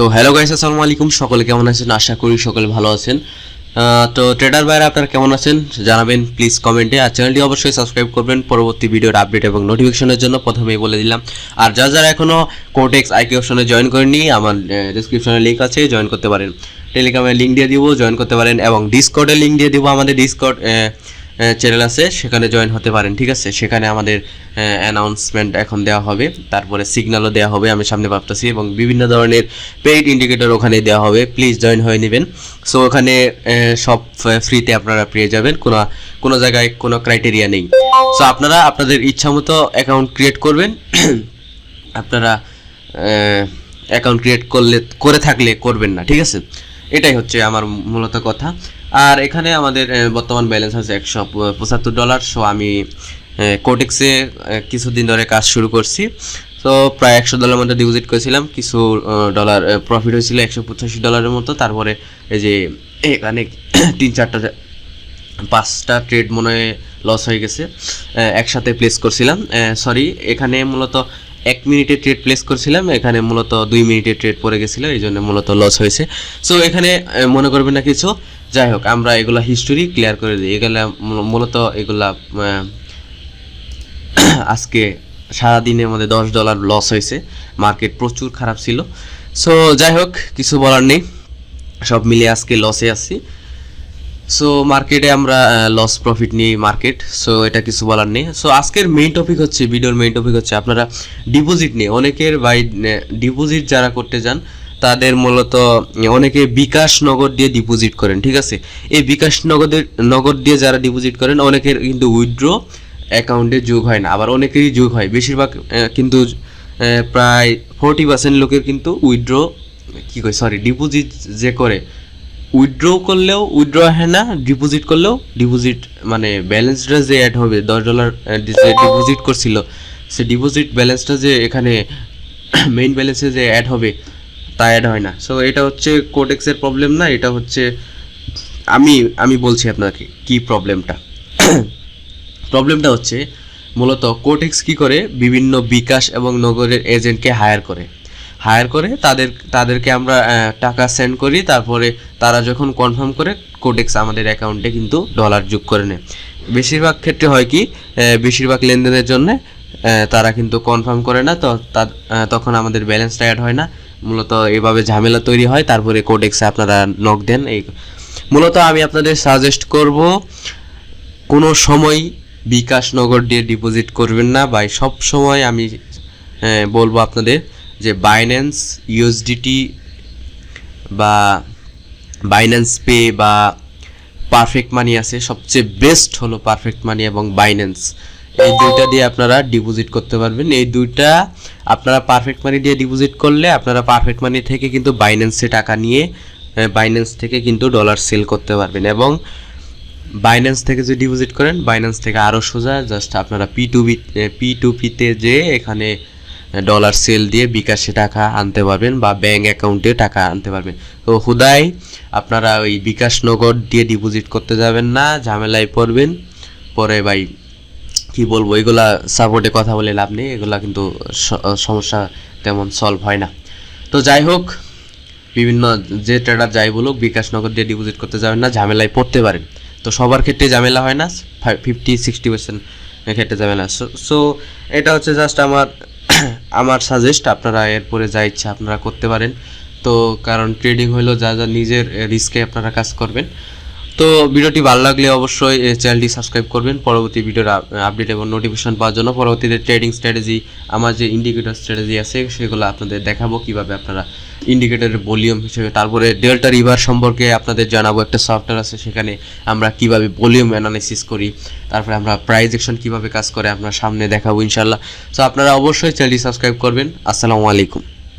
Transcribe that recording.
তো hello guys, আসসালামু আলাইকুম। সকলে কেমন আছেন? আশা করি সকলে ভালো আছেন। তো ট্রেডার ভাইরা আপনারা কেমন আছেন জানাবেন প্লিজ কমেন্টে, আর চ্যানেলটি অবশ্যই সাবস্ক্রাইব করবেন পরবর্তী ভিডিওর আপডেট এবং নোটিফিকেশনের জন্য। প্রথমেই বলে দিলাম, আর যারা এখনও কোটেক্স আইকিউ অপশনে জয়েন করেননি, আমার ডিসক্রিপশনে লিঙ্ক আছে, জয়েন করতে পারেন। টেলিগ্রামের লিঙ্ক দিয়ে দিব, জয়েন করতে পারেন, এবং ডিসকর্ডের লিঙ্ক দিয়ে দিব। আমাদের ডিসকর্ড চ্যানেল আছে, সেখানে জয়েন হতে পারেন। ঠিক আছে, সেখানে আমাদের অ্যানাউন্সমেন্ট এখন দেওয়া হবে, তারপরে সিগন্যালও দেওয়া হবে আমি সামনে ভাবতেছি, এবং বিভিন্ন ধরনের পেইড ইন্ডিকেটর ওখানে দেওয়া হবে। প্লিজ জয়েন হয়ে নেবেন। সো ওখানে সব ফ্রিতে আপনারা পেয়ে যাবেন, কোনো জায়গায় কোনো ক্রাইটেরিয়া নেই। সো আপনারা আপনাদের ইচ্ছা মতো অ্যাকাউন্ট ক্রিয়েট করবেন। আপনারা অ্যাকাউন্ট ক্রিয়েট করে থাকলে করবেন না, ঠিক আছে? এটাই হচ্ছে আমার মূলত কথা। আর এখানে আমাদের বর্তমান ব্যালেন্স আছে $175। সো আমি কোটেক্সে কিছুদিন ধরে কাজ শুরু করছি। তো প্রায় $100 মতো ডিপোজিট করেছিলাম, কিছু ডলার প্রফিট হয়েছিল $185 মতো। তারপরে এই যে এখানে 5টা ট্রেড মনে হয় লস হয়ে গেছে, একসাথে প্লেস করছিলাম। এখানে মূলত 1 মিনিটে ট্রেড প্লেস করছিলাম, এখানে মূলত 2 মিনিটে ট্রেড পড়ে গেছিলো, এই জন্য মূলত লস হয়েছে। সো এখানে মনে করবেন না কিছু। যাই হোক, আমরা এগুলা হিস্টোরি ক্লিয়ার করে দিই। এগুলা মূলত এগুলা আজকে সারাদিনের মধ্যে $10 লস হয়েছে, মার্কেট প্রচুর খারাপ ছিল। সো যাই হোক, কিছু বলার নেই, সব মিলিয়ে আজকে লসে আছি। সো মার্কেটে আমরা লস প্রফিট নিই মার্কেট। সো এটা কিছু বলার নেই। সো আজকের মেইন টপিক হচ্ছে, ভিডিওর মেইন টপিক হচ্ছে আপনারা ডিপোজিট নিয়ে। অনেকের ডিপোজিট যারা করতে যান তাদের মূলত অনেকে বিকাশ নগদ দিয়ে ডিপোজিট করেন, ঠিক আছে? এই বিকাশ নগদ দিয়ে যারা ডিপোজিট করেন, অনেকের কিন্তু উইথড্র অ্যাকাউন্টে যোগ হয় না, আবার অনেকেরই যোগ হয়। বেশিরভাগ কিন্তু প্রায় 40% লোকের কিন্তু ডিপোজিট যে করে, উইথড্র করলেও উইথড্র হয় না, ডিপোজিট করলেও ডিপোজিট মানে ব্যালেন্সটা যে অ্যাড হবে, $10 যে ডিপোজিট করছিল, সে ডিপোজিট ব্যালেন্সটা যে এখানে মেইন ব্যালেন্সে যে অ্যাড হবে তা অ্যাড হয় না। সো এটা হচ্ছে কোটেক্সের প্রবলেম না, এটা হচ্ছে আমি বলছি আপনাকে কি প্রবলেমটা। প্রবলেমটা হচ্ছে মূলত কোটেক্স কি করে, বিভিন্ন বিকাশ এবং নগরের এজেন্টকে হায়ার করে তাদেরকে আমরা টাকা সেন্ড করি। তারপরে তারা যখন কনফার্ম করে, কোটেক্স আমাদের অ্যাকাউন্টে কিন্তু ডলার যোগ করে নেয়। বেশিরভাগ ক্ষেত্রে হয় কি, বেশিরভাগ লেনদেনের জন্য তারা কিন্তু কনফার্ম করে না, তো তখন আমাদের ব্যালেন্সটা অ্যাড হয় না। মূলত এভাবে ঝামেলা তৈরি হয়। তারপরে কোটেক্সে আপনারা নক দেন। এই মূলত আমি আপনাদের সাজেস্ট করব, কোনো সময় বিকাশ নগদ দিয়ে ডিপোজিট করবেন না। বা সব সময় আমি বলবো আপনাদের যে বাইন্যান্স ইউএসডিটি বা বাইন্যান্স পে বা পারফেক্ট মানি আছে, সবচেয়ে বেস্ট হলো পারফেক্ট মানি এবং বাইন্যান্স। এই দুইটা দিয়ে আপনারা ডিপোজিট করতে পারবেন। এই দুইটা আপনারা পারফেক্ট মানি দিয়ে ডিপোজিট করলে আপনারা পারফেক্ট মানি থেকে কিন্তু বাইন্যান্সে টাকা নিয়ে বাইন্যান্স থেকে কিন্তু ডলার সেল করতে পারবেন। এবং বাইন্যান্স থেকে যদি ডিপোজিট করেন, বাইন্যান্স থেকে আরও সোজা, জাস্ট আপনারা P2P-তে যে এখানে ডলার সেল দিয়ে বিকাশে টাকা আনতে পারবেন বা ব্যাঙ্ক অ্যাকাউন্টে টাকা আনতে পারবেন। তো হুদাই আপনারা ওই বিকাশ নগদ দিয়ে ডিপোজিট করতে যাবেন না, ঝামেলায় পড়বেন পরে। ভাই কি বলবো, এগুলা সাপোর্টে কথা বলে লাভ নেই, এগুলা কিন্তু সমস্যা তেমন সলভ হয় না। তো যাই হোক, বিভিন্ন যে ট্রেডার যাই বলুক, বিকাশ নগদ দিয়ে ডিপোজিট করতে যাবেন না, ঝামেলায় পড়তে পারেন। তো সবার ক্ষেত্রে ঝামেলা হয় না, 50-60% ক্ষেত্রে ঝামেলা। সো এটা হচ্ছে জাস্ট আমার সাজেস্ট। আপনারা এরপরে যা ইচ্ছা আপনারা করতে পারেন। তো কারণ ট্রেডিং হলো যা নিজের রিস্কে আপনারা কাজ করবেন। তো ভিডিওটি ভালো লাগলে অবশ্যই চ্যানেলটি সাবস্ক্রাইব করবেন পরবর্তী ভিডিওর আপডেট এবং নোটিফিকেশন পাওয়ার জন্য। পরবর্তীতে ট্রেডিং স্ট্র্যাটেজি, আমার যে ইন্ডিকেটর স্ট্র্যাটেজি আছে সেগুলো আপনাদের দেখাবো, কিভাবে আপনারা ইন্ডিকেটরের ভলিউম হিসেবে। তারপরে ডেল্টা রিভার সম্পর্কে আপনাদের জানাবো, একটা সফটওয়্যার আছে, সেখানে আমরা কিভাবে ভলিউম অ্যানালাইসিস করি। তারপরে আমরা প্রাইস অ্যাকশন কীভাবে কাজ করে আপনার সামনে দেখাবো ইনশাল্লাহ। সো আপনারা অবশ্যই চ্যানেলটি সাবস্ক্রাইব করবেন। আসসালামু আলাইকুম।